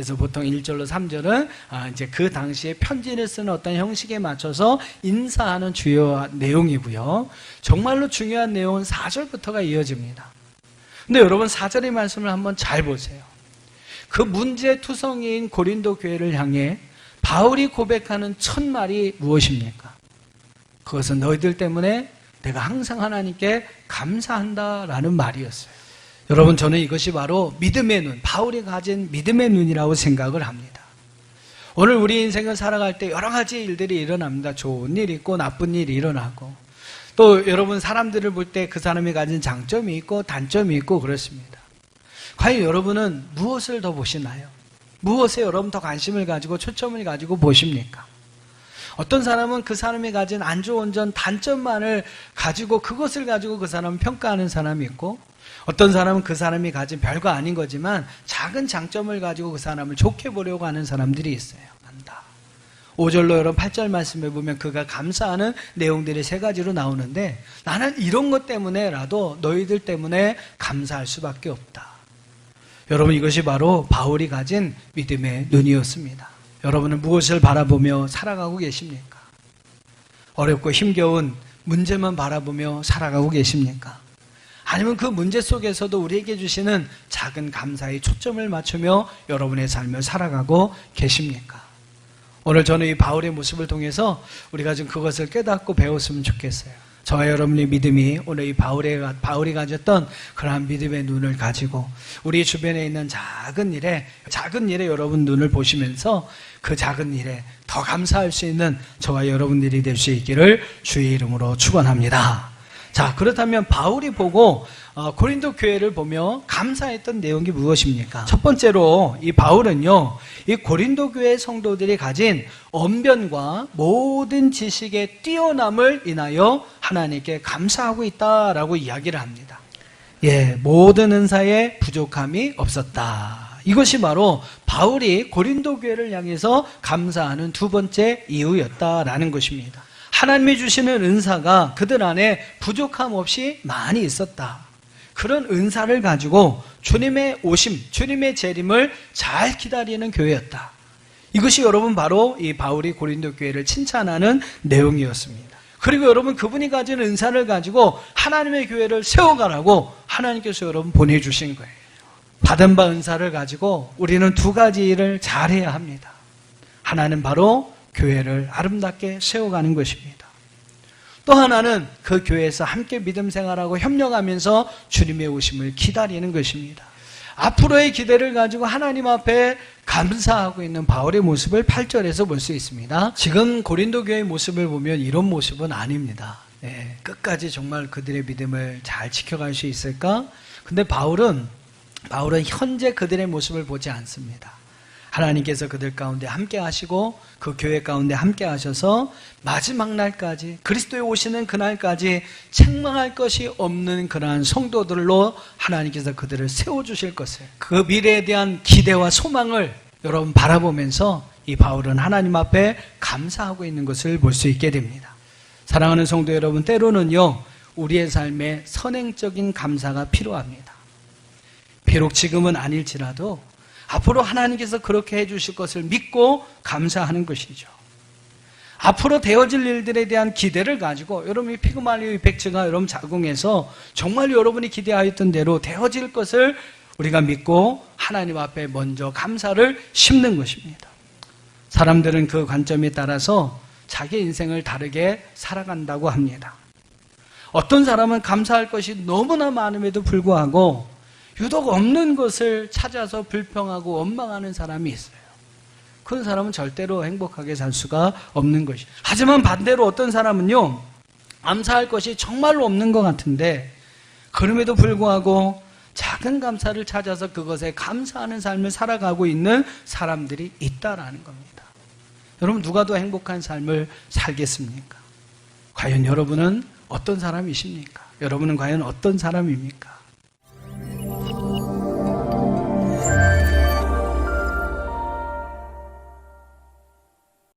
그래서 보통 1절로 3절은 이제 그 당시에 편지를 쓰는 어떤 형식에 맞춰서 인사하는 주요 내용이고요. 정말로 중요한 내용은 4절부터가 이어집니다. 근데 여러분 4절의 말씀을 한번 잘 보세요. 그 문제투성이인 고린도 교회를 향해 바울이 고백하는 첫 말이 무엇입니까? 그것은 너희들 때문에 내가 항상 하나님께 감사한다라는 말이었어요. 여러분, 저는 이것이 바로 믿음의 눈, 바울이 가진 믿음의 눈이라고 생각을 합니다. 오늘 우리 인생을 살아갈 때 여러 가지 일들이 일어납니다. 좋은 일이 있고 나쁜 일이 일어나고, 또 여러분 사람들을 볼 때 그 사람이 가진 장점이 있고 단점이 있고 그렇습니다. 과연 여러분은 무엇을 더 보시나요? 무엇에 여러분 더 관심을 가지고 초점을 가지고 보십니까? 어떤 사람은 그 사람이 가진 안 좋은 점, 단점만을 가지고 그것을 가지고 그 사람을 평가하는 사람이 있고, 어떤 사람은 그 사람이 가진 별거 아닌 거지만 작은 장점을 가지고 그 사람을 좋게 보려고 하는 사람들이 있어요. 5절로 여러분 8절 말씀에 보면 그가 감사하는 내용들이 세 가지로 나오는데, 나는 이런 것 때문에라도 너희들 때문에 감사할 수밖에 없다. 여러분, 이것이 바로 바울이 가진 믿음의 눈이었습니다. 여러분은 무엇을 바라보며 살아가고 계십니까? 어렵고 힘겨운 문제만 바라보며 살아가고 계십니까? 아니면 그 문제 속에서도 우리에게 주시는 작은 감사에 초점을 맞추며 여러분의 삶을 살아가고 계십니까? 오늘 저는 이 바울의 모습을 통해서 우리가 좀 그것을 깨닫고 배웠으면 좋겠어요. 저와 여러분의 믿음이 오늘 이 바울이 가졌던 그러한 믿음의 눈을 가지고 우리 주변에 있는 작은 일에 여러분 눈을 보시면서 그 작은 일에 더 감사할 수 있는 저와 여러분들이 될 수 있기를 주의 이름으로 축원합니다. 자, 그렇다면 바울이 보고 고린도 교회를 보며 감사했던 내용이 무엇입니까? 첫 번째로 이 바울은요, 이 고린도 교회 성도들이 가진 언변과 모든 지식의 뛰어남을 인하여 하나님께 감사하고 있다라고 이야기를 합니다. 모든 은사에 부족함이 없었다. 이것이 바로 바울이 고린도 교회를 향해서 감사하는 두 번째 이유였다라는 것입니다. 하나님이 주시는 은사가 그들 안에 부족함 없이 많이 있었다. 그런 은사를 가지고 주님의 오심, 주님의 재림을 잘 기다리는 교회였다. 이것이 여러분 바로 이 바울이 고린도 교회를 칭찬하는 내용이었습니다. 그리고 여러분, 그분이 가진 은사를 가지고 하나님의 교회를 세워가라고 하나님께서 여러분 보내주신 거예요. 받은 바 은사를 가지고 우리는 두 가지 일을 잘해야 합니다. 하나는 바로 교회를 아름답게 세워가는 것입니다. 또 하나는 그 교회에서 함께 믿음 생활하고 협력하면서 주님의 오심을 기다리는 것입니다. 앞으로의 기대를 가지고 하나님 앞에 감사하고 있는 바울의 모습을 8절에서 볼 수 있습니다. 지금 고린도 교회의 모습을 보면 이런 모습은 아닙니다. 끝까지 정말 그들의 믿음을 잘 지켜갈 수 있을까? 근데 바울은 현재 그들의 모습을 보지 않습니다. 하나님께서 그들 가운데 함께 하시고 그 교회 가운데 함께 하셔서 마지막 날까지, 그리스도의 오시는 그날까지 책망할 것이 없는 그러한 성도들로 하나님께서 그들을 세워주실 것을, 그 미래에 대한 기대와 소망을 여러분 바라보면서 이 바울은 하나님 앞에 감사하고 있는 것을 볼 수 있게 됩니다. 사랑하는 성도 여러분, 때로는요, 우리의 삶에 선행적인 감사가 필요합니다. 비록 지금은 아닐지라도 앞으로 하나님께서 그렇게 해주실 것을 믿고 감사하는 것이죠. 앞으로 되어질 일들에 대한 기대를 가지고 여러분이 피그말리오 이펙트가 여러분 작용해서 정말 여러분이 기대하였던 대로 되어질 것을 우리가 믿고 하나님 앞에 먼저 감사를 심는 것입니다. 사람들은 그 관점에 따라서 자기 인생을 다르게 살아간다고 합니다. 어떤 사람은 감사할 것이 너무나 많음에도 불구하고 유독 없는 것을 찾아서 불평하고 원망하는 사람이 있어요. 그런 사람은 절대로 행복하게 살 수가 없는 것이죠. 하지만 반대로 어떤 사람은요, 감사할 것이 정말로 없는 것 같은데 그럼에도 불구하고 작은 감사를 찾아서 그것에 감사하는 삶을 살아가고 있는 사람들이 있다라는 겁니다. 여러분, 누가 더 행복한 삶을 살겠습니까? 과연 여러분은 어떤 사람이십니까? 여러분은 과연 어떤 사람입니까?